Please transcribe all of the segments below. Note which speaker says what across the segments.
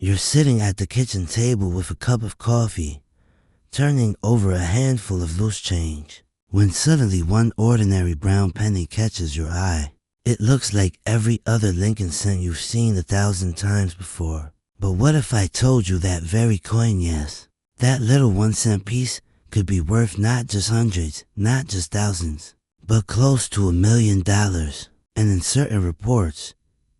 Speaker 1: You're sitting at the kitchen table with a cup of coffee, turning over a handful of loose change, when suddenly one ordinary brown penny catches your eye. It looks like every other Lincoln cent you've seen 1,000 times before. But what if I told you that very coin, yes, that little 1-cent piece could be worth not just hundreds, not just thousands, but close to $1 million, and in certain reports,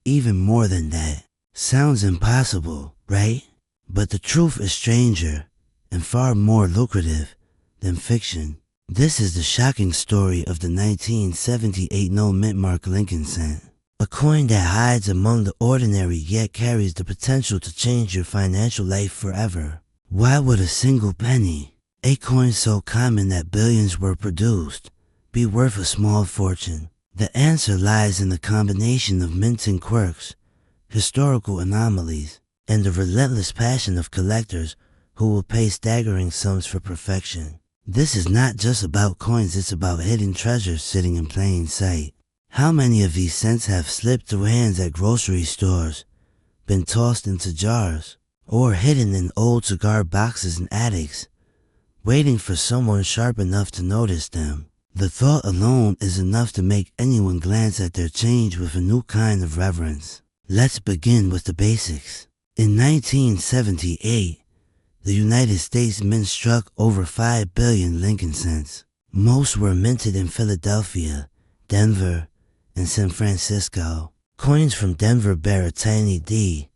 Speaker 1: even more than that. Sounds impossible, right? But the truth is stranger and far more lucrative than fiction. This is the shocking story of the 1978 no mint mark Lincoln cent, a coin that hides among the ordinary yet carries the potential to change your financial life forever. Why would a single penny, a coin so common that billions were produced, be worth a small fortune? The answer lies in the combination of minting quirks, historical anomalies, and the relentless passion of collectors who will pay staggering sums for perfection. This is not just about coins, it's about hidden treasures sitting in plain sight. How many of these cents have slipped through hands at grocery stores, been tossed into jars, or hidden in old cigar boxes and attics, waiting for someone sharp enough to notice them? The thought alone is enough to make anyone glance at their change with a new kind of reverence. Let's begin with the basics. In 1978, the United States Mint struck over 5 billion Lincoln cents. Most were minted in Philadelphia, Denver, and San Francisco. Coins from Denver bear a tiny D,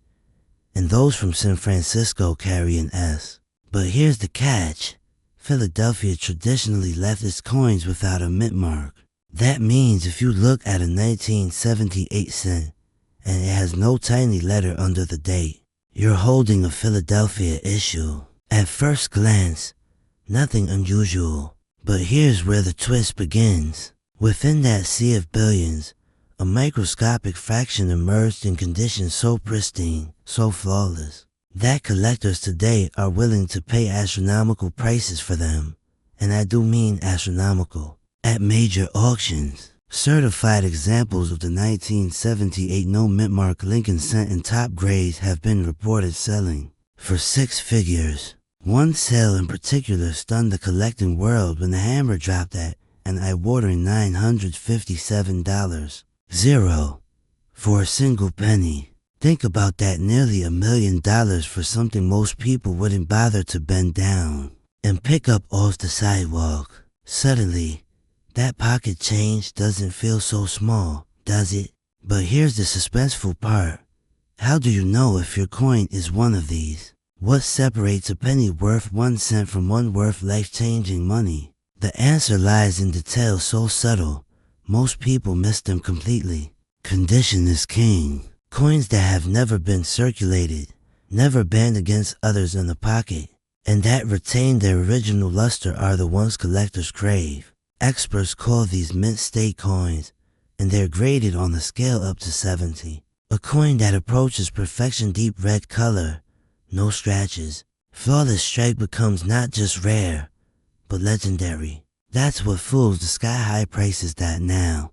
Speaker 1: and those from San Francisco carry an S. But here's the catch. Philadelphia traditionally left its coins without a mint mark. That means if you look at a 1978 cent and it has no tiny letter under the date, you're holding a Philadelphia issue. At first glance, nothing unusual. But here's where the twist begins. Within that sea of billions, a microscopic fraction emerged in conditions so pristine, so flawless, that collectors today are willing to pay astronomical prices for them. And I do mean astronomical. At major auctions, certified examples of the 1978 no mint mark Lincoln cent in top grades have been reported selling for 6 figures. One sale in particular stunned the collecting world when the hammer dropped at an eye-watering $957 for a single penny. Think about that, nearly $1 million for something most people wouldn't bother to bend down and pick up off the sidewalk. Suddenly, that pocket change doesn't feel so small, does it? But here's the suspenseful part. How do you know if your coin is one of these? What separates a penny worth 1 cent from one worth life-changing money? The answer lies in details so subtle, most people miss them completely. Condition is king. Coins that have never been circulated, never banged against others in the pocket, and that retain their original luster are the ones collectors crave. Experts call these mint state coins, and they're graded on a scale up to 70. A coin that approaches perfection, deep red color, no scratches, flawless strike becomes not just rare, but legendary. That's what fools the sky-high prices that now.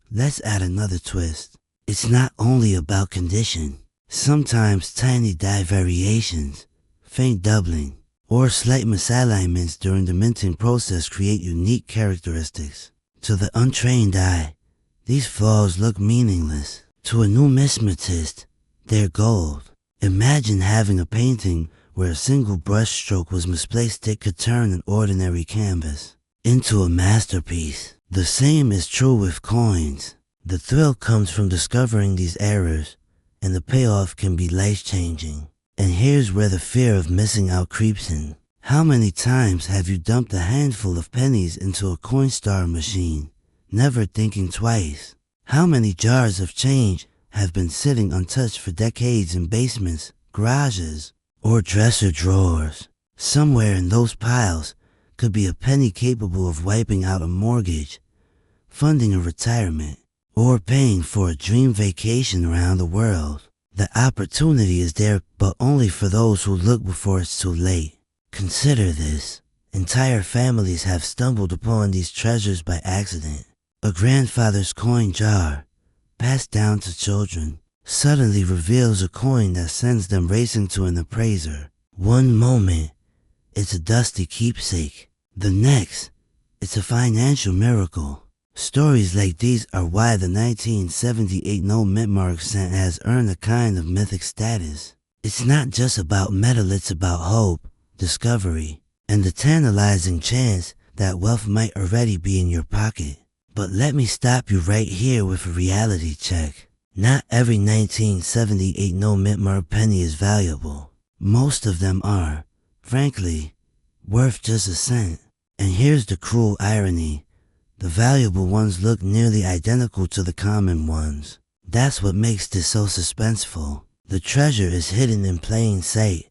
Speaker 1: Let's add another twist. It's not only about condition. Sometimes tiny die variations, faint doubling, or slight misalignments during the minting process create unique characteristics. To the untrained eye, these flaws look meaningless. To a numismatist, they're gold. Imagine having a painting where a single brush stroke was misplaced. It could turn an ordinary canvas into a masterpiece. The same is true with coins. The thrill comes from discovering these errors, and the payoff can be life-changing. And here's where the fear of missing out creeps in. How many times have you dumped a handful of pennies into a Coinstar machine, never thinking twice? How many jars of change have been sitting untouched for decades in basements, garages, or dresser drawers? Somewhere in those piles could be a penny capable of wiping out a mortgage, funding a retirement, or paying for a dream vacation around the world. The opportunity is there, but only for those who look before it's too late. Consider this. Entire families have stumbled upon these treasures by accident. A grandfather's coin jar, passed down to children. suddenly reveals a coin that sends them racing to an appraiser. One moment, it's a dusty keepsake. The next, it's a financial miracle. Stories like these are why the 1978 no mint mark cent has earned a kind of mythic status. It's not just about metal, it's about hope, discovery, and the tantalizing chance that wealth might already be in your pocket. But let me stop you right here with a reality check. Not every 1978 no mint mark penny is valuable. Most of them are, frankly, worth just a cent. And here's the cruel irony. The valuable ones look nearly identical to the common ones. That's what makes this so suspenseful. The treasure is hidden in plain sight,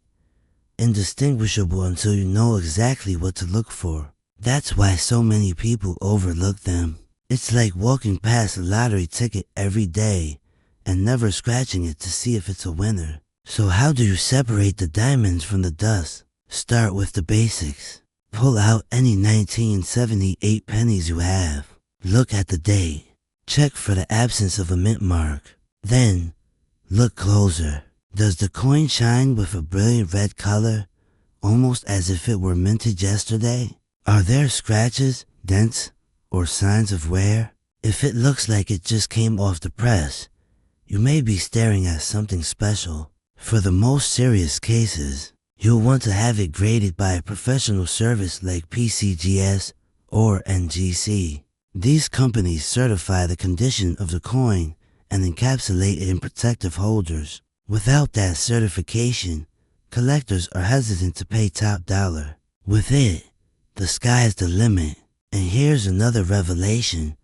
Speaker 1: indistinguishable until you know exactly what to look for. That's why so many people overlook them. It's like walking past a lottery ticket every day and never scratching it to see if it's a winner. So how do you separate the diamonds from the dust? Start with the basics. Pull out any 1978 pennies you have. Look at the date. Check for the absence of a mint mark. Then, look closer. Does the coin shine with a brilliant red color, almost as if it were minted yesterday? Are there scratches, dents, or signs of wear? If it looks like it just came off the press, you may be staring at something special. For the most serious cases, you'll want to have it graded by a professional service like PCGS or NGC. These companies certify the condition of the coin and encapsulate it in protective holders. Without that certification, collectors are hesitant to pay top dollar. With it, the sky's the limit. And here's another revelation.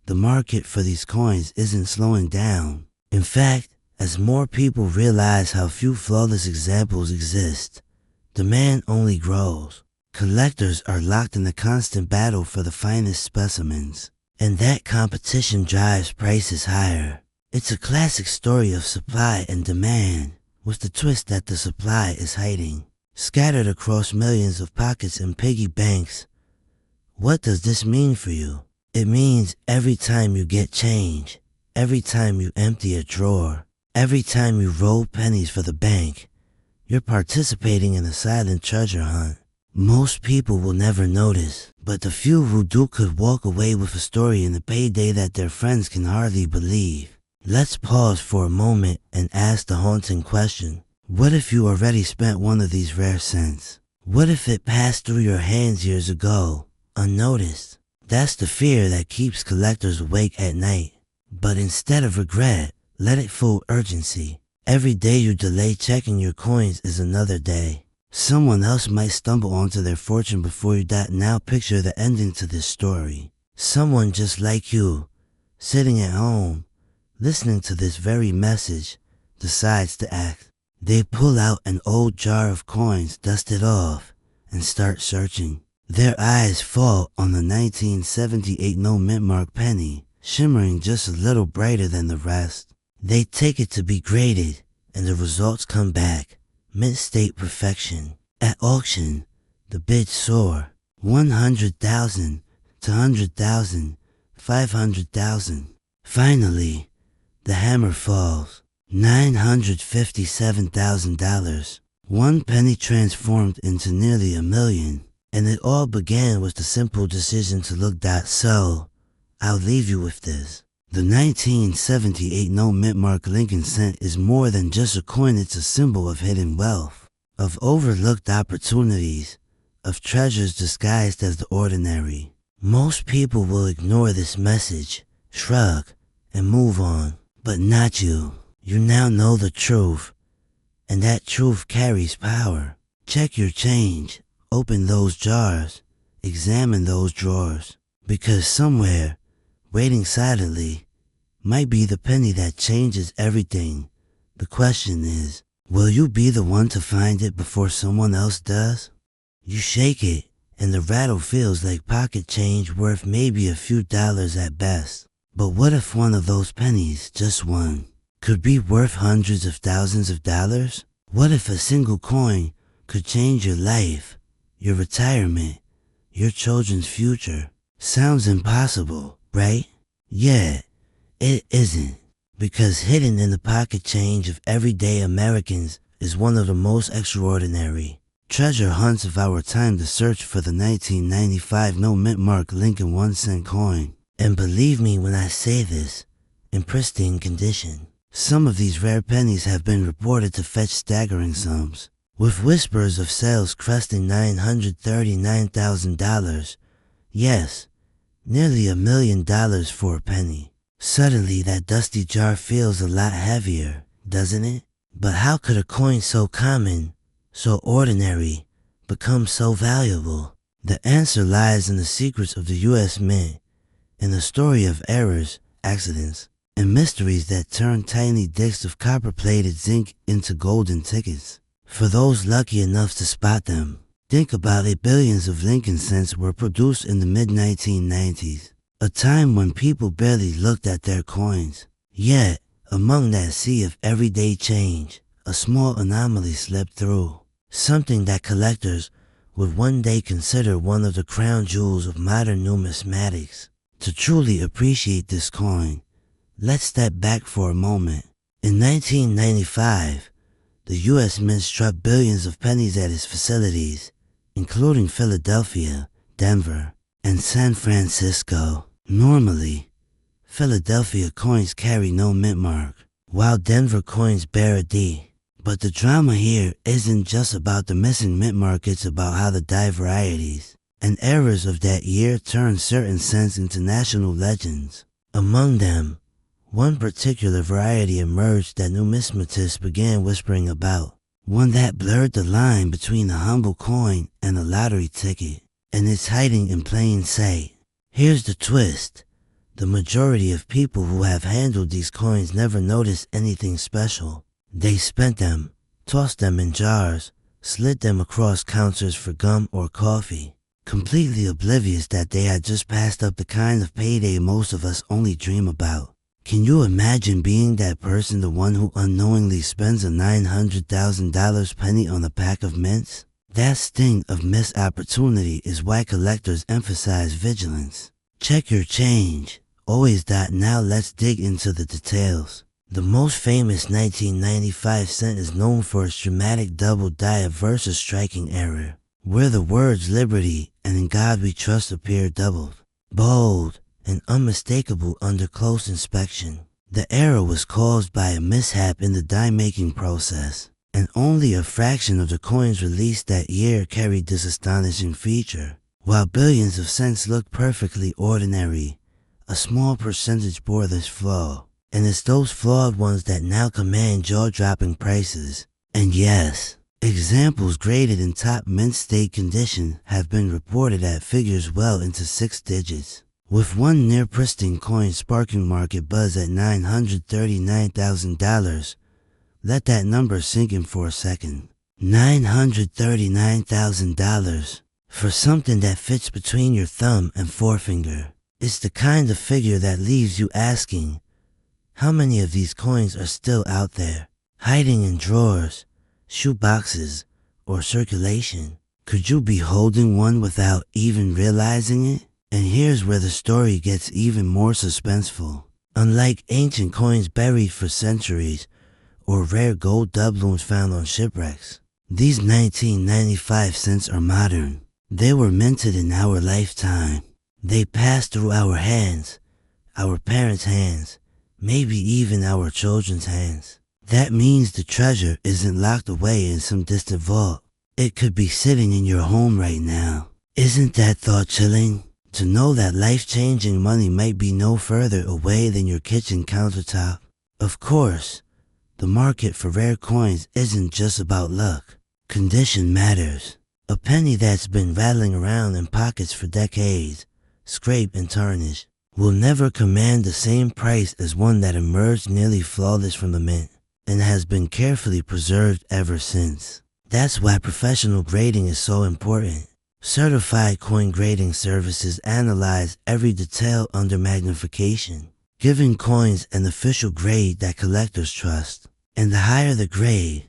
Speaker 1: The market for these coins isn't slowing down. In fact, as more people realize how few flawless examples exist, demand only grows. Collectors are locked in a constant battle for the finest specimens, and that competition drives prices higher. It's a classic story of supply and demand, with the twist that the supply is hiding, scattered across millions of pockets and piggy banks. What does this mean for you? It means every time you get change, every time you empty a drawer, every time you roll pennies for the bank, you're participating in a silent treasure hunt. Most people will never notice, but the few who do could walk away with a story in the payday that their friends can hardly believe. Let's pause for a moment and ask the haunting question. What if you already spent one of these rare cents? What if it passed through your hands years ago, unnoticed? That's the fear that keeps collectors awake at night. But instead of regret, let it fool urgency. Every day you delay checking your coins is another day. Someone else might stumble onto their fortune before you. Now picture the ending to this story. Someone just like you, sitting at home, listening to this very message, decides to act. They pull out an old jar of coins, dust it off, and start searching. Their eyes fall on the 1978 no mint mark penny, shimmering just a little brighter than the rest. They take it to be graded, and the results come back. Mint state perfection. At auction, the bids soar. 100,000 to 100,000, 500,000. Finally, the hammer falls. $957,000. One penny transformed into nearly $1 million. And it all began with the simple decision to look. So, I'll leave you with this. The 1978 no mint mark Lincoln cent is more than just a coin. It's a symbol of hidden wealth, of overlooked opportunities, of treasures disguised as the ordinary. Most people will ignore this message, shrug, and move on. But not you. You now know the truth, and that truth carries power. Check your change, open those jars, examine those drawers, because somewhere, waiting silently, might be the penny that changes everything. The question is, will you be the one to find it before someone else does? You shake it, and the rattle feels like pocket change worth maybe a few dollars at best. But what if one of those pennies, just one, could be worth hundreds of thousands of dollars? What if a single coin could change your life, your retirement, your children's future? Sounds impossible, right? Yeah, it isn't. Because hidden in the pocket change of everyday Americans is one of the most extraordinary treasure hunts of our time to search for the 1995 no mint mark Lincoln 1-cent coin. And believe me when I say this, in pristine condition. Some of these rare pennies have been reported to fetch staggering sums, with whispers of sales cresting $939,000. Yes, nearly $1 million for a penny. Suddenly that dusty jar feels a lot heavier, doesn't it? But how could a coin so common, so ordinary, become so valuable? The answer lies in the secrets of the U.S. Mint, in the story of errors, accidents, and mysteries that turn tiny discs of copper-plated zinc into golden tickets. For those lucky enough to spot them, think about it, billions of Lincoln cents were produced in the mid-1990s, a time when people barely looked at their coins. Yet, among that sea of everyday change, a small anomaly slipped through, something that collectors would one day consider one of the crown jewels of modern numismatics. To truly appreciate this coin, let's step back for a moment. In 1995, the U.S. Mint struck billions of pennies at its facilities, including Philadelphia, Denver, and San Francisco. Normally, Philadelphia coins carry no mint mark, while Denver coins bear a D. But the drama here isn't just about the missing mint mark, it's about how the die varieties and errors of that year turned certain cents into national legends. Among them, one particular variety emerged that numismatists began whispering about, one that blurred the line between a humble coin and a lottery ticket, and it's hiding in plain sight. Here's the twist. The majority of people who have handled these coins never noticed anything special. They spent them, tossed them in jars, slid them across counters for gum or coffee, completely oblivious that they had just passed up the kind of payday most of us only dream about. Can you imagine being that person, the one who unknowingly spends a $900,000 penny on a pack of mints? That sting of missed opportunity is why collectors emphasize vigilance. Check your change. Always. Now let's dig into the details. The most famous 1995 cent is known for its dramatic double die versus striking error, where the words "Liberty" and "In God We Trust" appear doubled, bold, and unmistakable under close inspection. The error was caused by a mishap in the die-making process, and only a fraction of the coins released that year carried this astonishing feature. While billions of cents looked perfectly ordinary, a small percentage bore this flaw, and it's those flawed ones that now command jaw-dropping prices. And yes, examples graded in top mint state condition have been reported at figures well into 6 digits, with one near pristine coin sparking market buzz at $939,000. Let that number sink in for a second. $939,000 for something that fits between your thumb and forefinger. It's the kind of figure that leaves you asking, how many of these coins are still out there, hiding in drawers, shoe boxes, or circulation? Could you be holding one without even realizing it? And here's where the story gets even more suspenseful. Unlike ancient coins buried for centuries, or rare gold doubloons found on shipwrecks, these 1995 cents are modern. They were minted in our lifetime. They passed through our hands, our parents' hands, maybe even our children's hands. That means the treasure isn't locked away in some distant vault. It could be sitting in your home right now. Isn't that thought chilling? To know that life-changing money might be no further away than your kitchen countertop. Of course, the market for rare coins isn't just about luck. Condition matters. A penny that's been rattling around in pockets for decades, scraped and tarnished, will never command the same price as one that emerged nearly flawless from the mint and has been carefully preserved ever since. That's why professional grading is so important. Certified coin grading services analyze every detail under magnification, giving coins an official grade that collectors trust. And the higher the grade,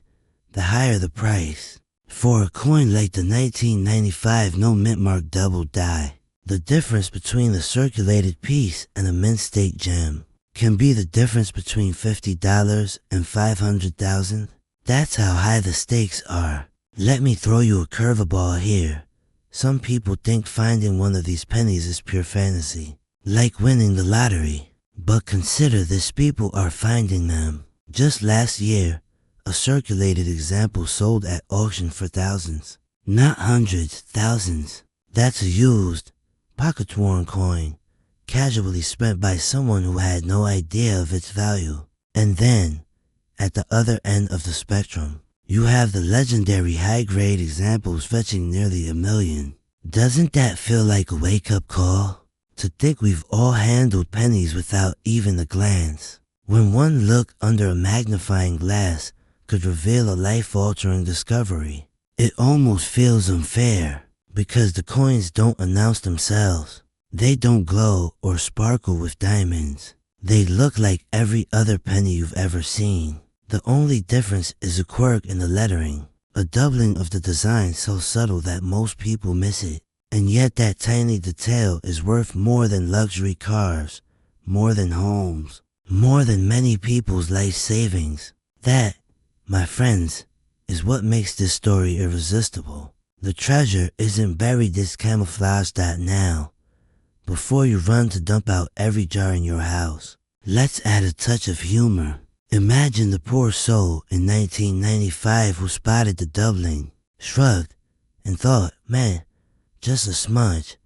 Speaker 1: the higher the price. For a coin like the 1995 no mint mark double die, the difference between the circulated piece and a mint state gem can be the difference between $50 and $500,000. That's how high the stakes are. Let me throw you a curveball here. Some people think finding one of these pennies is pure fantasy, like winning the lottery. But consider this, people are finding them. Just last year, a circulated example sold at auction for thousands. Not hundreds, thousands. That's a used, pocket-worn coin, casually spent by someone who had no idea of its value. And then, at the other end of the spectrum, you have the legendary high-grade examples fetching nearly $1 million. Doesn't that feel like a wake-up call? To think we've all handled pennies without even a glance, when one look under a magnifying glass could reveal a life-altering discovery. It almost feels unfair, because the coins don't announce themselves. They don't glow or sparkle with diamonds. They look like every other penny you've ever seen. The only difference is a quirk in the lettering, a doubling of the design so subtle that most people miss it. And yet that tiny detail is worth more than luxury cars, more than homes, more than many people's life savings. That, my friends, is what makes this story irresistible. The treasure isn't buried this camouflage dot now, before you run to dump out every jar in your house. Let's add a touch of humor. Imagine the poor soul in 1995 who spotted the doubling, shrugged, and thought, man, just a smudge.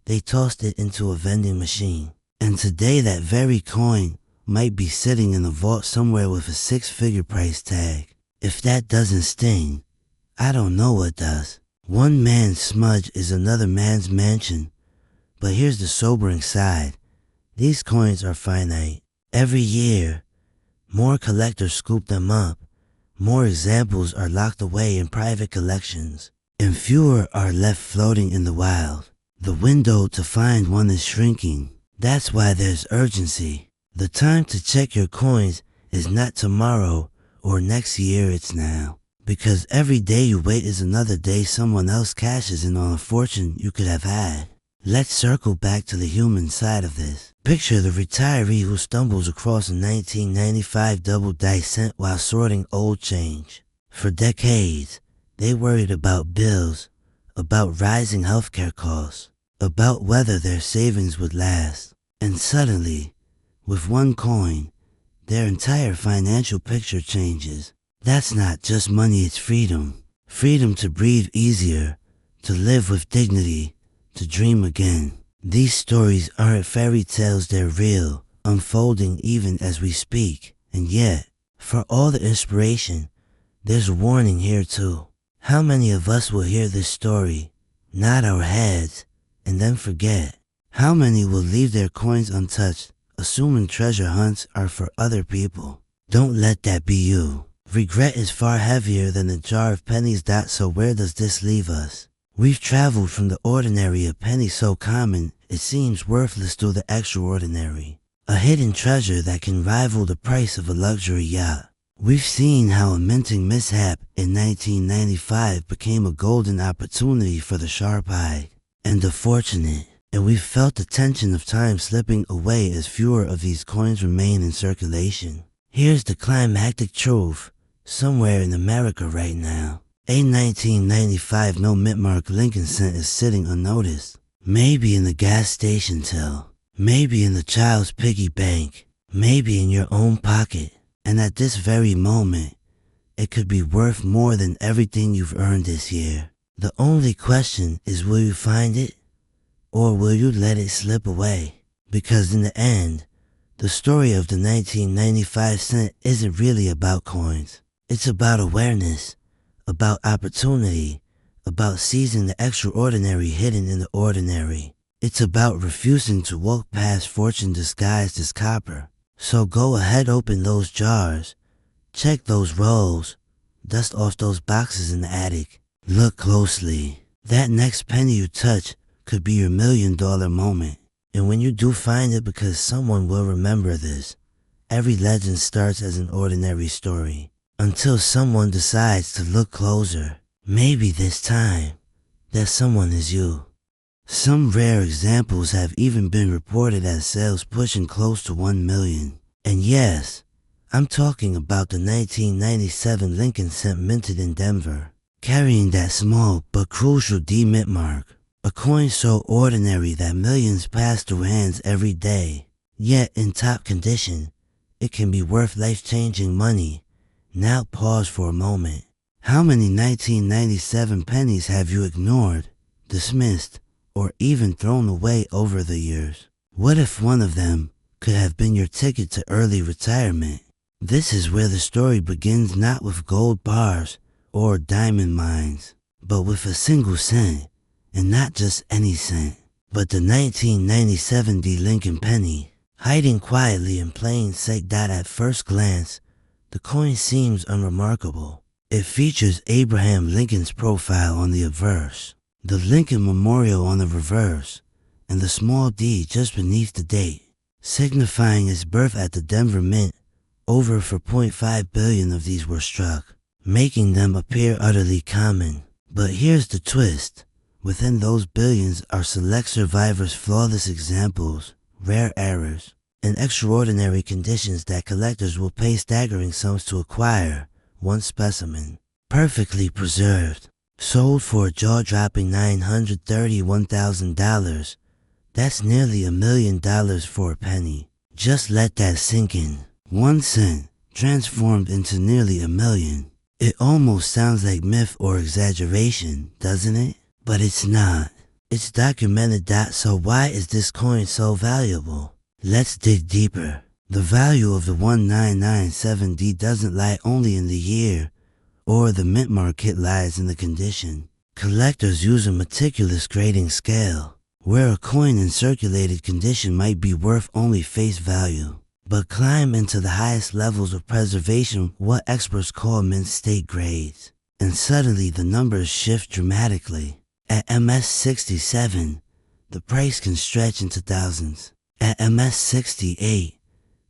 Speaker 1: They tossed it into a vending machine. And today that very coin might be sitting in a vault somewhere with a 6-figure price tag. If that doesn't sting, I don't know what does. One man's smudge is another man's mansion. But here's the sobering side. These coins are finite. Every year, more collectors scoop them up. More examples are locked away in private collections, and fewer are left floating in the wild. The window to find one is shrinking. That's why there's urgency. The time to check your coins is not tomorrow or next year, it's now. Because every day you wait is another day someone else cashes in on a fortune you could have had. Let's circle back to the human side of this. Picture the retiree who stumbles across a 1995 double dice cent while sorting old change. For decades, they worried about bills, about rising healthcare costs, about whether their savings would last. And suddenly, with one coin, their entire financial picture changes. That's not just money, it's freedom. Freedom to breathe easier, to live with dignity, to dream again. These stories aren't fairy tales, they're real, unfolding even as we speak. And yet, for all the inspiration, there's a warning here too. How many of us will hear this story, nod our heads, and then forget? How many will leave their coins untouched, assuming treasure hunts are for other people? Don't let that be you. Regret is far heavier than a jar of pennies. So where does this leave us? We've traveled from the ordinary, a penny so common it seems worthless, to the extraordinary, a hidden treasure that can rival the price of a luxury yacht. We've seen how a minting mishap in 1995 became a golden opportunity for the sharp-eyed and the fortunate, and we've felt the tension of time slipping away as fewer of these coins remain in circulation. Here's the climactic truth. Somewhere in America right now, a 1995 no mint mark Lincoln cent is sitting unnoticed. Maybe in the gas station till, maybe in the child's piggy bank, maybe in your own pocket. And at this very moment, it could be worth more than everything you've earned this year. The only question is, will you find it? Or will you let it slip away? Because in the end, the story of the 1995 cent isn't really about coins. It's about awareness, about opportunity, about seizing the extraordinary hidden in the ordinary. It's about refusing to walk past fortune disguised as copper. So go ahead, open those jars, check those rolls, dust off those boxes in the attic. Look closely. That next penny you touch could be your $1 million moment. And when you do find it, because someone will remember this, every legend starts as an ordinary story, until someone decides to look closer. Maybe this time, that someone is you. Some rare examples have even been reported as sales pushing close to 1 million. And yes, I'm talking about the 1997 Lincoln cent minted in Denver, carrying that small but crucial D mint mark, a coin so ordinary that millions pass through hands every day. Yet in top condition, it can be worth life-changing money. Now pause for a moment. How many 1997 pennies have you ignored, dismissed, or even thrown away over the years? What if one of them could have been your ticket to early retirement? This is where the story begins, not with gold bars or diamond mines, but with a single cent, and not just any cent, but the 1997 D Lincoln penny. Hiding quietly in plain sight, that at first glance, the coin seems unremarkable. It features Abraham Lincoln's profile on the obverse, the Lincoln Memorial on the reverse, and the small D just beneath the date, signifying its birth at the Denver Mint. Over 4.5 billion of these were struck, making them appear utterly common. But here's the twist. Within those billions are select survivors, flawless examples, rare errors, and extraordinary conditions that collectors will pay staggering sums to acquire. One specimen, perfectly preserved, sold for a jaw-dropping $931,000. That's nearly $1 million for a penny. Just let that sink in. 1 cent transformed into nearly $1 million. It almost sounds like myth or exaggeration, doesn't it? But it's not. It's documented. So why is this coin so valuable? Let's dig deeper. The value of the 1997D doesn't lie only in the year or the mint mark, it lies in the condition. Collectors use a meticulous grading scale, where a coin in circulated condition might be worth only face value, but climb into the highest levels of preservation, what experts call mint state grades, and suddenly the numbers shift dramatically. At MS67, the price can stretch into thousands. At MS68,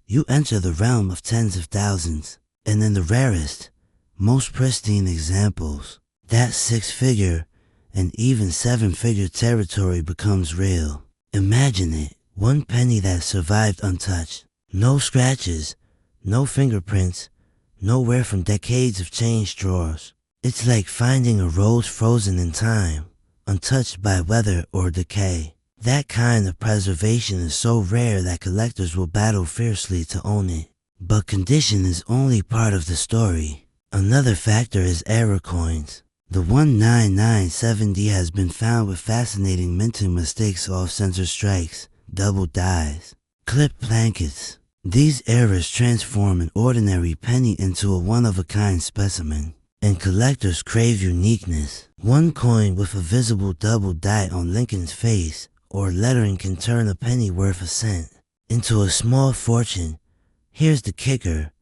Speaker 1: you enter the realm of tens of thousands. And in the rarest, most pristine examples, that 6-figure and even 7-figure territory becomes real. Imagine it, one penny that survived untouched. No scratches, no fingerprints, no wear from decades of change drawers. It's like finding a rose frozen in time, untouched by weather or decay. That kind of preservation is so rare that collectors will battle fiercely to own it. But condition is only part of the story. Another factor is error coins. The 1997D has been found with fascinating minting mistakes, off-center strikes, double dies, clipped blankets. These errors transform an ordinary penny into a one-of-a-kind specimen, and collectors crave uniqueness. One coin with a visible double die on Lincoln's face or lettering can turn a penny worth a cent into a small fortune. Here's the kicker.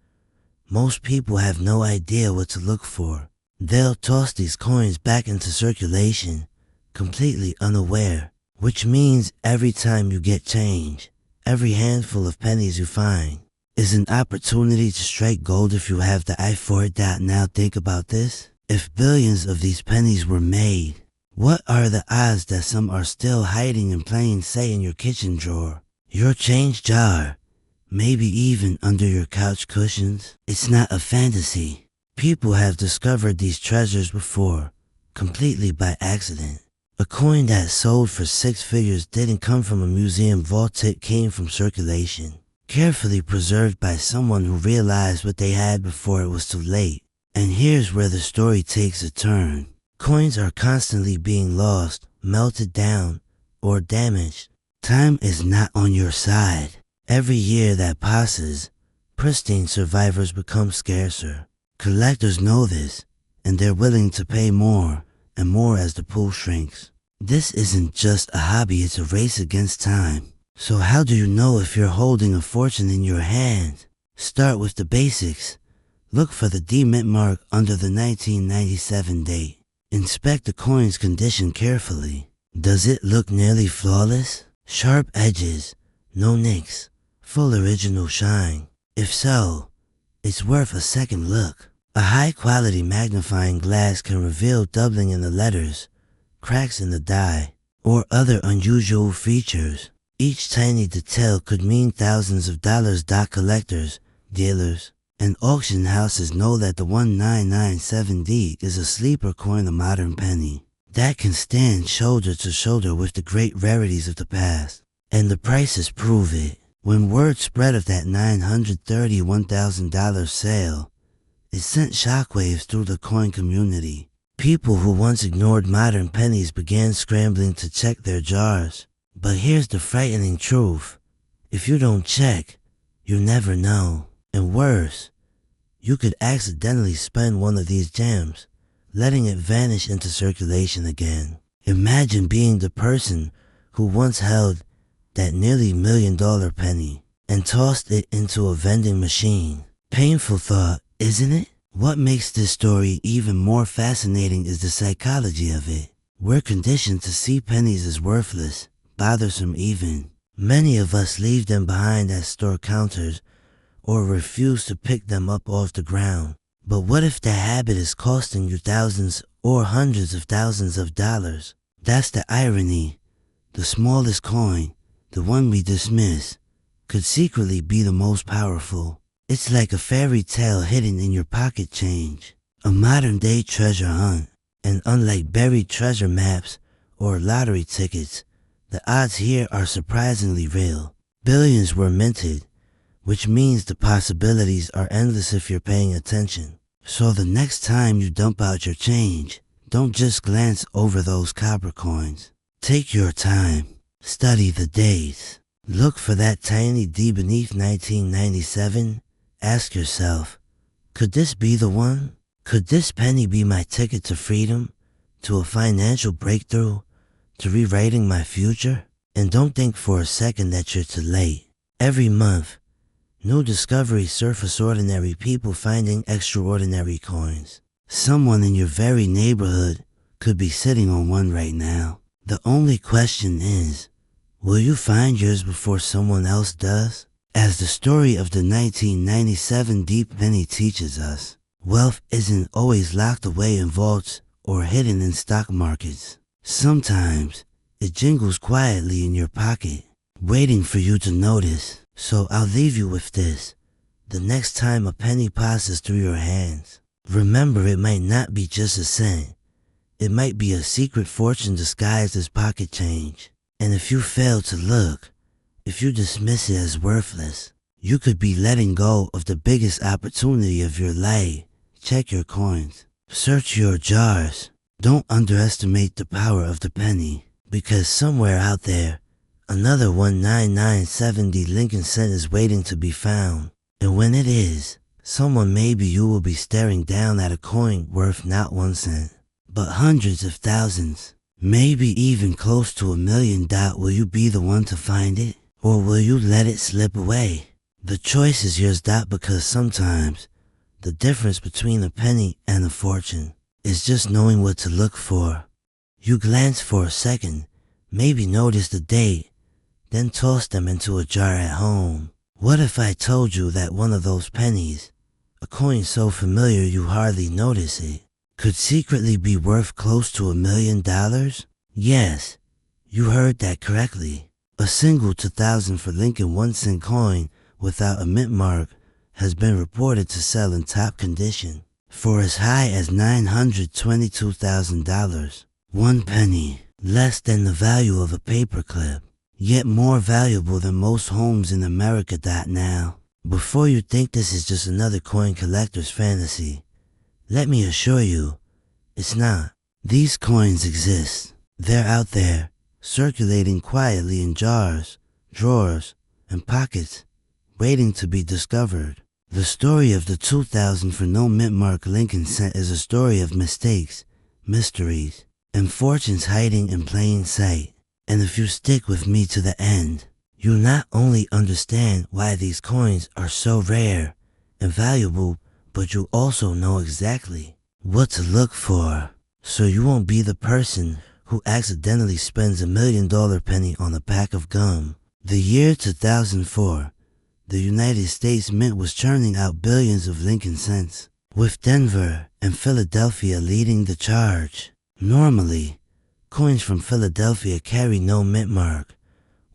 Speaker 1: Most people have no idea what to look for. They'll toss these coins back into circulation, completely unaware, which means every time you get change, every handful of pennies you find is an opportunity to strike gold if you have the eye for it. Now think about this. If billions of these pennies were made, what are the odds that some are still hiding in plain sight in your kitchen drawer, your change jar, maybe even under your couch cushions? It's not a fantasy. People have discovered these treasures before, completely by accident. A coin that sold for 6 figures didn't come from a museum vault, it came from circulation, carefully preserved by someone who realized what they had before it was too late. And here's where the story takes a turn. Coins are constantly being lost, melted down, or damaged. Time is not on your side. Every year that passes, pristine survivors become scarcer. Collectors know this, and they're willing to pay more and more as the pool shrinks. This isn't just a hobby, it's a race against time. So how do you know if you're holding a fortune in your hand? Start with the basics. Look for the D mint mark under the 1997 date. Inspect the coin's condition carefully. Does it look nearly flawless? Sharp edges, no nicks, full original shine. If so, it's worth a second look. A high-quality magnifying glass can reveal doubling in the letters, cracks in the die, or other unusual features. Each tiny detail could mean thousands of dollars. Collectors, dealers, and auction houses know that the 1997D is a sleeper coin, a modern penny that can stand shoulder to shoulder with the great rarities of the past. And the prices prove it. When word spread of that $931,000 sale, it sent shockwaves through the coin community. People who once ignored modern pennies began scrambling to check their jars. But here's the frightening truth. If you don't check, you never know. And worse, you could accidentally spend one of these gems, letting it vanish into circulation again. Imagine being the person who once held that nearly $1 million penny and tossed it into a vending machine. Painful thought, isn't it? What makes this story even more fascinating is the psychology of it. We're conditioned to see pennies as worthless, bothersome even. Many of us leave them behind at store counters or refuse to pick them up off the ground. But what if that habit is costing you thousands or hundreds of thousands of dollars? That's the irony. The smallest coin, the one we dismiss, could secretly be the most powerful. It's like a fairy tale hidden in your pocket change, a modern-day treasure hunt. And unlike buried treasure maps or lottery tickets, the odds here are surprisingly real. Billions were minted, which means the possibilities are endless if you're paying attention. So the next time you dump out your change, don't just glance over those copper coins. Take your time. Study the dates. Look for that tiny D beneath 1997. Ask yourself, could this be the one? Could this penny be my ticket to freedom, to a financial breakthrough, to rewriting my future? And don't think for a second that you're too late. Every month, new discoveries surface, ordinary people finding extraordinary coins. Someone in your very neighborhood could be sitting on one right now. The only question is, will you find yours before someone else does? As the story of the 1997 deep penny teaches us, wealth isn't always locked away in vaults or hidden in stock markets. Sometimes it jingles quietly in your pocket, waiting for you to notice. So I'll leave you with this. The next time a penny passes through your hands, remember it might not be just a cent. It might be a secret fortune disguised as pocket change. And if you fail to look, if you dismiss it as worthless, you could be letting go of the biggest opportunity of your life. Check your coins. Search your jars. Don't underestimate the power of the penny, because somewhere out there, another 19970 Lincoln cent is waiting to be found. And when it is, maybe you will be staring down at a coin worth not 1 cent, but hundreds of thousands, maybe even close to $1 million. Will you be the one to find it? Or will you let it slip away? The choice is yours. Because sometimes the difference between a penny and a fortune is just knowing what to look for. You glance for a second, maybe notice the date, then toss them into a jar at home. What if I told you that one of those pennies, a coin so familiar you hardly notice it, could secretly be worth close to $1 million? Yes, you heard that correctly. A single 2000 for Lincoln 1 cent coin without a mint mark has been reported to sell in top condition for as high as $922,000. 1 penny, less than the value of a paperclip, yet more valuable than most homes in America. Now, before you think this is just another coin collector's fantasy, let me assure you, it's not. These coins exist. They're out there, circulating quietly in jars, drawers, and pockets, waiting to be discovered. The story of the 2000 for no mint mark Lincoln cent is a story of mistakes, mysteries, and fortunes hiding in plain sight. And if you stick with me to the end, you'll not only understand why these coins are so rare and valuable, but you'll also know exactly what to look for, so you won't be the person who accidentally spends $1 million penny on a pack of gum. The year 2004, the United States Mint was churning out billions of Lincoln cents, with Denver and Philadelphia leading the charge. Normally, coins from Philadelphia carry no mint mark,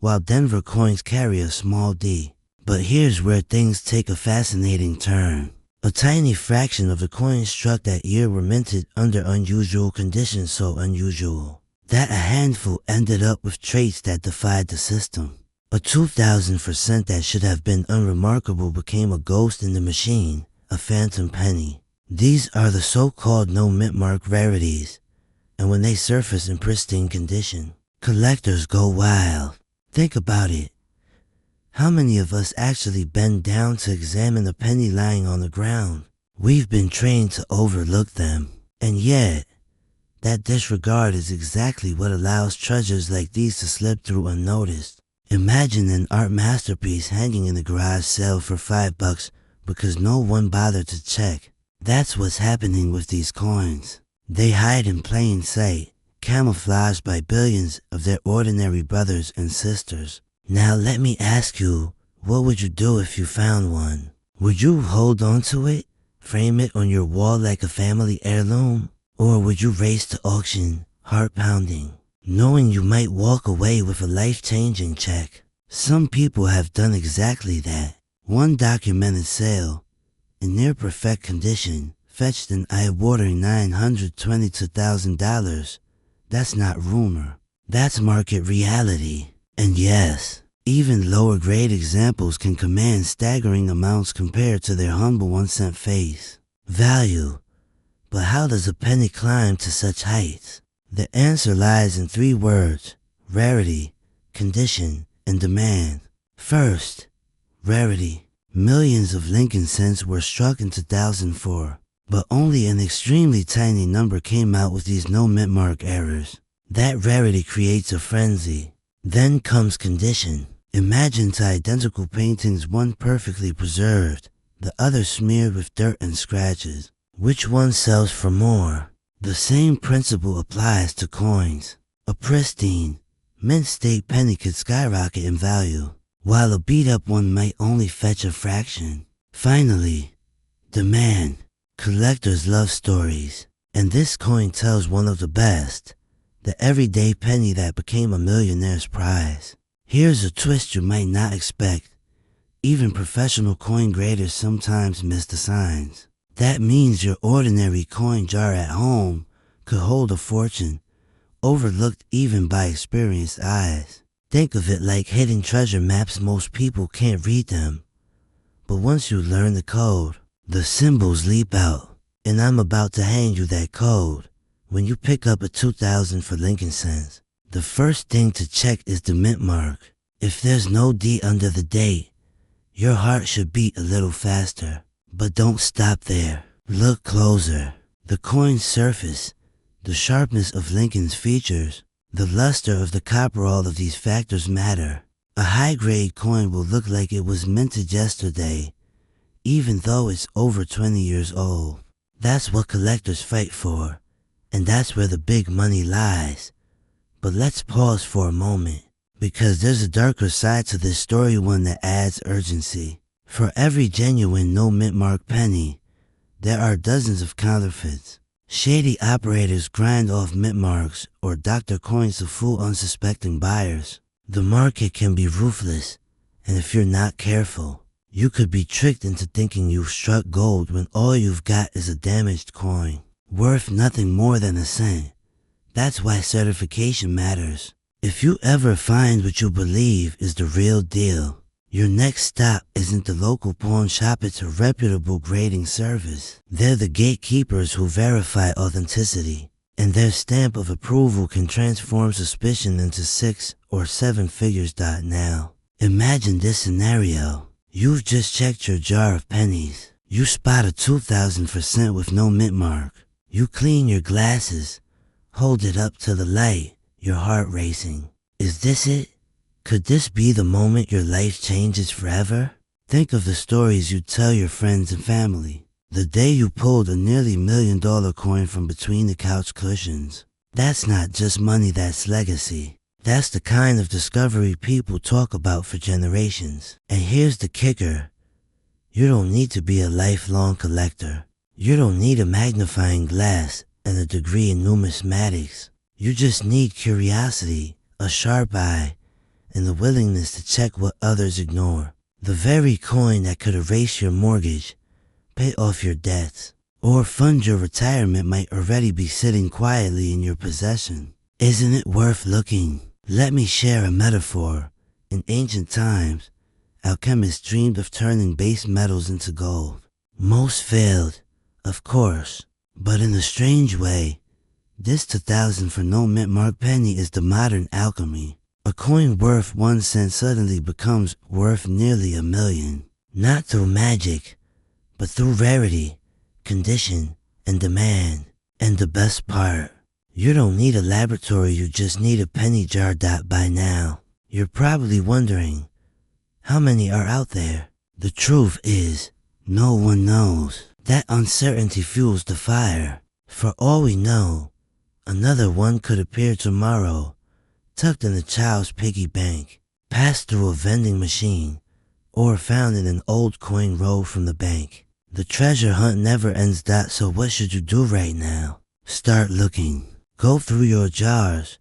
Speaker 1: while Denver coins carry a small d. But here's where things take a fascinating turn. A tiny fraction of the coins struck that year were minted under unusual conditions so unusual that a handful ended up with traits that defied the system. A 2000 cent that should have been unremarkable became a ghost in the machine, a phantom penny. These are the so-called no mint mark rarities, and when they surface in pristine condition, collectors go wild. Think about it. How many of us actually bend down to examine a penny lying on the ground? We've been trained to overlook them. And yet, that disregard is exactly what allows treasures like these to slip through unnoticed. Imagine an art masterpiece hanging in a garage sale for $5 because no one bothered to check. That's what's happening with these coins. They hide in plain sight, camouflaged by billions of their ordinary brothers and sisters. Now let me ask you, what would you do if you found one? Would you hold on to it, frame it on your wall like a family heirloom? Or would you race to auction, heart pounding, knowing you might walk away with a life-changing check? Some people have done exactly that. One documented sale, in near perfect condition, fetched an eye-watering $922,000. That's not rumor. That's market reality. And yes, even lower grade examples can command staggering amounts compared to their humble 1-cent face value. But how does a penny climb to such heights? The answer lies in 3 words: rarity, condition, and demand. First, rarity. Millions of Lincoln cents were struck in 2004, but only an extremely tiny number came out with these no mint mark errors. That rarity creates a frenzy. Then comes condition. Imagine 2 identical paintings, one perfectly preserved, the other smeared with dirt and scratches. Which one sells for more? The same principle applies to coins. A pristine, mint state penny could skyrocket in value, while a beat-up one might only fetch a fraction. Finally, demand. Collectors love stories, and this coin tells one of the best. The everyday penny that became a millionaire's prize. Here's a twist you might not expect. Even professional coin graders sometimes miss the signs. That means your ordinary coin jar at home could hold a fortune, overlooked even by experienced eyes. Think of it like hidden treasure maps. Most people can't read them. But once you learn the code, the symbols leap out. And I'm about to hand you that code. When you pick up a 2000 for Lincoln cents, the first thing to check is the mint mark. If there's no D under the date, your heart should beat a little faster. But don't stop there. Look closer. The coin's surface, the sharpness of Lincoln's features, the luster of the copper, all of these factors matter. A high-grade coin will look like it was minted yesterday, even though it's over 20 years old. That's what collectors fight for, and that's where the big money lies. But let's pause for a moment, because there's a darker side to this story, one that adds urgency. For every genuine no mint mark penny, there are dozens of counterfeits. Shady operators grind off mint marks or doctor coins to fool unsuspecting buyers. The market can be ruthless, and if you're not careful, you could be tricked into thinking you've struck gold when all you've got is a damaged coin, worth nothing more than a cent. That's why certification matters. If you ever find what you believe is the real deal, your next stop isn't the local pawn shop, it's a reputable grading service. They're the gatekeepers who verify authenticity, and their stamp of approval can transform suspicion into 6 or 7 figures. Now, imagine this scenario. You've just checked your jar of pennies. You spot a 2000% with no mint mark. You clean your glasses, hold it up to the light, your heart racing. Is this it? Could this be the moment your life changes forever? Think of the stories you tell your friends and family. The day you pulled a nearly $1 million coin from between the couch cushions. That's not just money, that's legacy. That's the kind of discovery people talk about for generations. And here's the kicker. You don't need to be a lifelong collector. You don't need a magnifying glass and a degree in numismatics. You just need curiosity, a sharp eye, and the willingness to check what others ignore. The very coin that could erase your mortgage, pay off your debts, or fund your retirement might already be sitting quietly in your possession. Isn't it worth looking? Let me share a metaphor. In ancient times, alchemists dreamed of turning base metals into gold. Most failed, of course, but in a strange way, this 2000 for no mint mark penny is the modern alchemy. A coin worth 1 cent suddenly becomes worth nearly $1 million. Not through magic, but through rarity, condition, and demand. And the best part, you don't need a laboratory, you just need a penny jar. By now, you're probably wondering, how many are out there? The truth is, no one knows. That uncertainty fuels the fire. For all we know, another one could appear tomorrow, tucked in a child's piggy bank, passed through a vending machine, or found in an old coin roll from the bank. The treasure hunt never ends. So what should you do right now? Start looking. Go through your jars,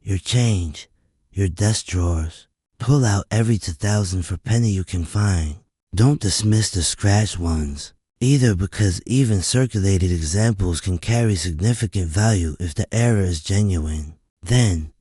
Speaker 1: your change, your desk drawers. Pull out every 2000 for penny you can find. Don't dismiss the scratched ones, either, because even circulated examples can carry significant value if the error is genuine. Then,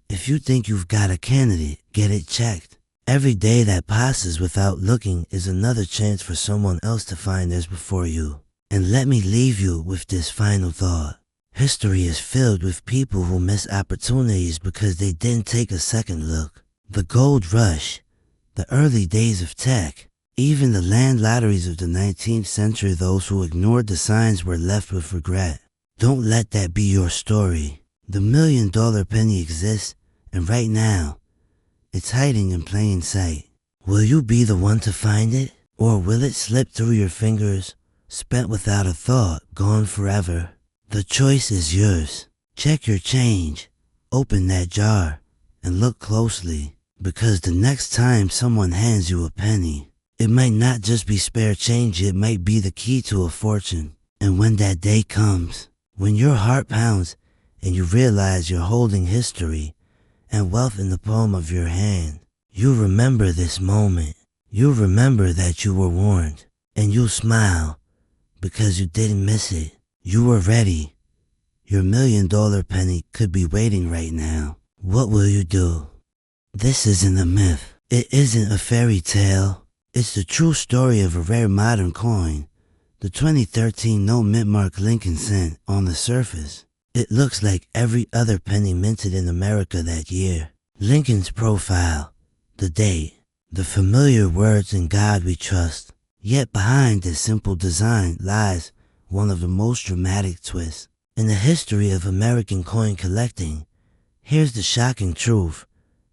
Speaker 1: if you think you've got a candidate, get it checked. Every day that passes without looking is another chance for someone else to find theirs before you. And let me leave you with this final thought. History is filled with people who miss opportunities because they didn't take a second look. The gold rush, the early days of tech, even the land lotteries of the 19th century, those who ignored the signs were left with regret. Don't let that be your story. The $1 million penny exists, and right now, it's hiding in plain sight. Will you be the one to find it? Or will it slip through your fingers, spent without a thought, gone forever? The choice is yours. Check your change, open that jar, and look closely, because the next time someone hands you a penny, it might not just be spare change, it might be the key to a fortune. And when that day comes, when your heart pounds and you realize you're holding history and wealth in the palm of your hand, you remember this moment. You remember that you were warned, and you'll smile because you didn't miss it. You were ready. Your $1 million penny could be waiting right now. What will you do? This isn't a myth. It isn't a fairy tale. It's the true story of a rare modern coin, the 2013 no mint mark Lincoln cent. On the surface, it looks like every other penny minted in America that year. Lincoln's profile, the date, the familiar words, "In God we trust." Yet behind this simple design lies one of the most dramatic twists in the history of American coin collecting. Here's the shocking truth.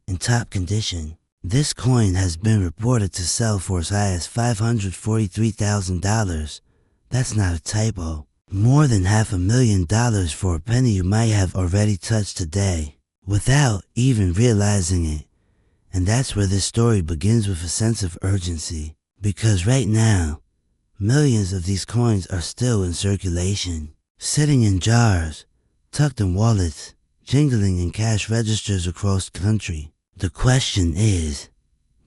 Speaker 1: In top condition, this coin has been reported to sell for as high as $543,000. That's not a typo. More than $500,000 for a penny you might have already touched today, without even realizing it. And that's where this story begins, with a sense of urgency. Because right now, millions of these coins are still in circulation, sitting in jars, tucked in wallets, jingling in cash registers across the country. The question is,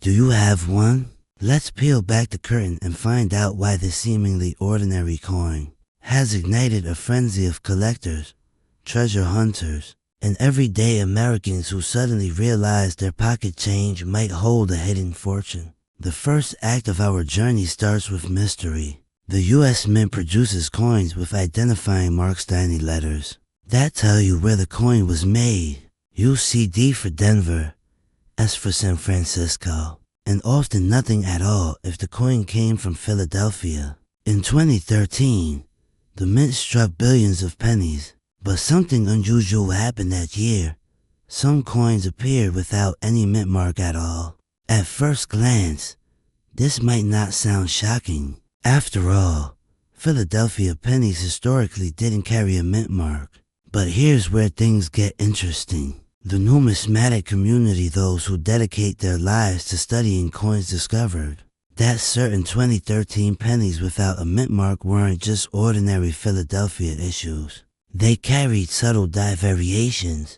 Speaker 1: do you have one? Let's peel back the curtain and find out why this seemingly ordinary coin has ignited a frenzy of collectors, treasure hunters, and everyday Americans who suddenly realize their pocket change might hold a hidden fortune. The first act of our journey starts with mystery. The U.S. Mint produces coins with identifying marks, tiny letters that tell you where the coin was made. You'll see D for Denver, S for San Francisco, and often nothing at all if the coin came from Philadelphia. In 2013, the mint struck billions of pennies, but something unusual happened that year. Some coins appeared without any mint mark at all. At first glance, this might not sound shocking. After all, Philadelphia pennies historically didn't carry a mint mark. But here's where things get interesting. The numismatic community, those who dedicate their lives to studying coins, discovered that certain 2013 pennies without a mint mark weren't just ordinary Philadelphia issues. They carried subtle die variations,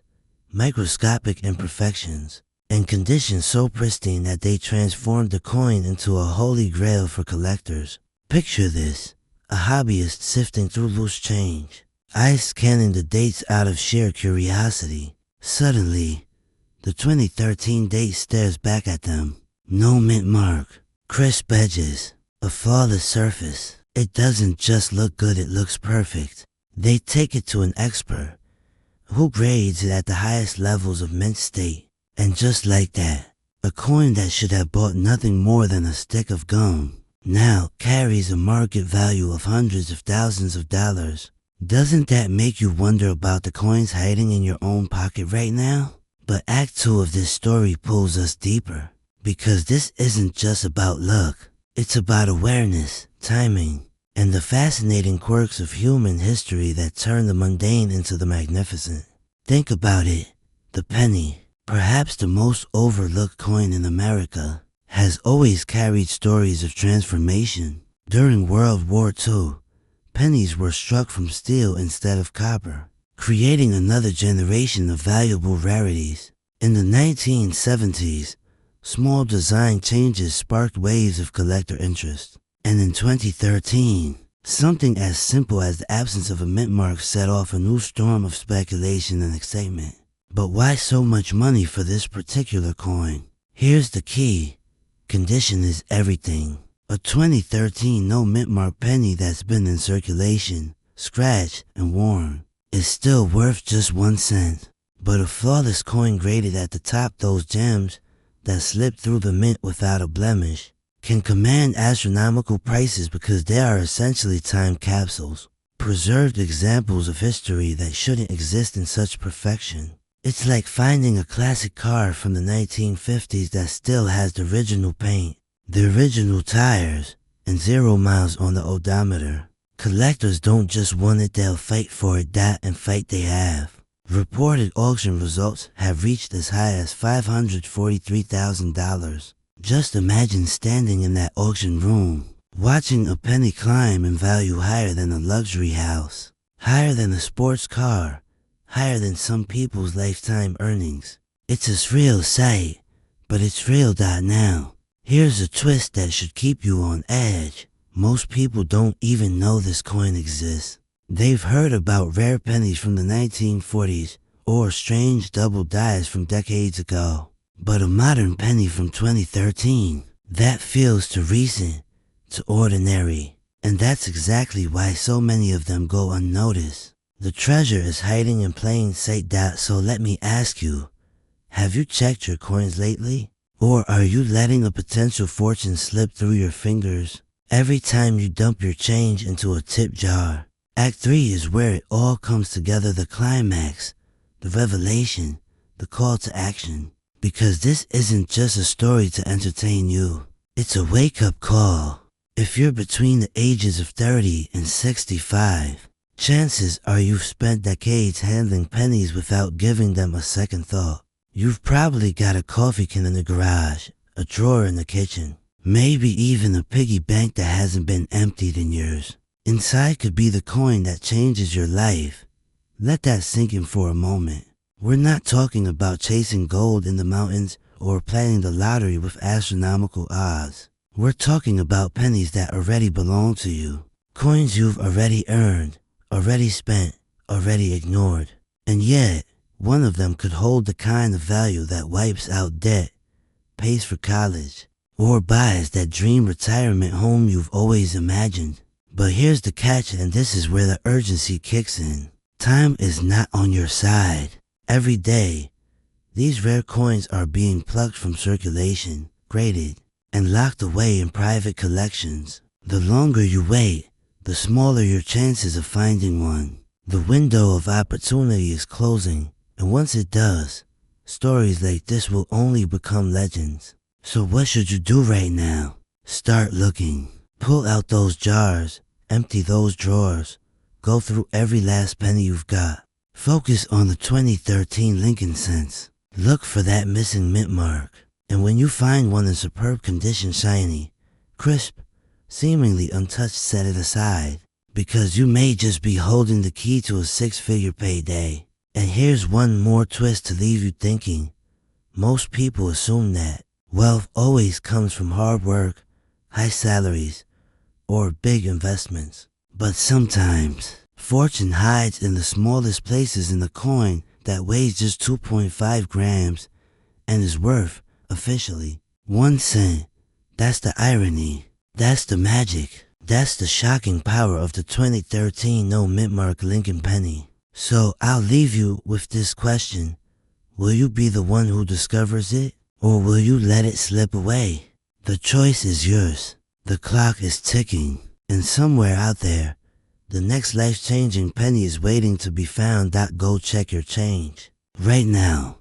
Speaker 1: microscopic imperfections, in condition so pristine that they transformed the coin into a holy grail for collectors. Picture this, a hobbyist sifting through loose change, eyes scanning the dates out of sheer curiosity. Suddenly, the 2013 date stares back at them. No mint mark, crisp edges, a flawless surface. It doesn't just look good, it looks perfect. They take it to an expert, who grades it at the highest levels of mint state. And just like that, a coin that should have bought nothing more than a stick of gum now carries a market value of hundreds of thousands of dollars. Doesn't that make you wonder about the coins hiding in your own pocket right now? But Act 2 of this story pulls us deeper, because this isn't just about luck. It's about awareness, timing, and the fascinating quirks of human history that turn the mundane into the magnificent. Think about it. The penny, perhaps the most overlooked coin in America, has always carried stories of transformation. During World War II, pennies were struck from steel instead of copper, creating another generation of valuable rarities. In the 1970s, small design changes sparked waves of collector interest. And in 2013, something as simple as the absence of a mint mark set off a new storm of speculation and excitement. But why so much money for this particular coin? Here's the key. Condition is everything. A 2013 no mint mark penny that's been in circulation, scratched, and worn is still worth just 1 cent. But a flawless coin graded at the top, those gems that slip through the mint without a blemish, can command astronomical prices because they are essentially time capsules, preserved examples of history that shouldn't exist in such perfection. It's like finding a classic car from the 1950s that still has the original paint, the original tires, and 0 miles on the odometer. Collectors don't just want it, they'll fight for it. And fight they have. Reported auction results have reached as high as $543,000. Just imagine standing in that auction room, watching a penny climb in value higher than a luxury house, higher than a sports car, higher than some people's lifetime earnings. It's a surreal sight, but it's real. Now, here's a twist that should keep you on edge. Most people don't even know this coin exists. They've heard about rare pennies from the 1940s or strange double dies from decades ago. But a modern penny from 2013, that feels too recent, too ordinary. And that's exactly why so many of them go unnoticed. The treasure is hiding in plain sight. So let me ask you, have you checked your coins lately? Or are you letting a potential fortune slip through your fingers every time you dump your change into a tip jar? Act 3 is where it all comes together, the climax, the revelation, the call to action. Because this isn't just a story to entertain you, it's a wake-up call. If you're between the ages of 30 and 65, chances are you've spent decades handling pennies without giving them a second thought. You've probably got a coffee can in the garage, a drawer in the kitchen, maybe even a piggy bank that hasn't been emptied in years. Inside could be the coin that changes your life. Let that sink in for a moment. We're not talking about chasing gold in the mountains or playing the lottery with astronomical odds. We're talking about pennies that already belong to you. Coins you've already earned, already spent, already ignored. And yet, one of them could hold the kind of value that wipes out debt, pays for college, or buys that dream retirement home you've always imagined. But here's the catch, and this is where the urgency kicks in. Time is not on your side. Every day, these rare coins are being plucked from circulation, graded, and locked away in private collections. The longer you wait, the smaller your chances of finding one. The window of opportunity is closing, and once it does, stories like this will only become legends. So what should you do right now? Start looking. Pull out those jars, empty those drawers, go through every last penny you've got. Focus on the 2013 Lincoln cents. Look for that missing mint mark. And when you find one in superb condition, shiny, crisp, seemingly untouched, set it aside. Because you may just be holding the key to a 6-figure payday. And here's one more twist to leave you thinking. Most people assume that wealth always comes from hard work, high salaries, or big investments. But sometimes, fortune hides in the smallest places in the coin that weighs just 2.5 grams and is worth, officially, 1 cent. That's the irony. That's the magic. That's the shocking power of the 2013 no mint mark Lincoln penny. So I'll leave you with this question. Will you be the one who discovers it, or will you let it slip away? The choice is yours. The clock is ticking, and somewhere out there, the next life-changing penny is waiting to be found. Go check your change right now.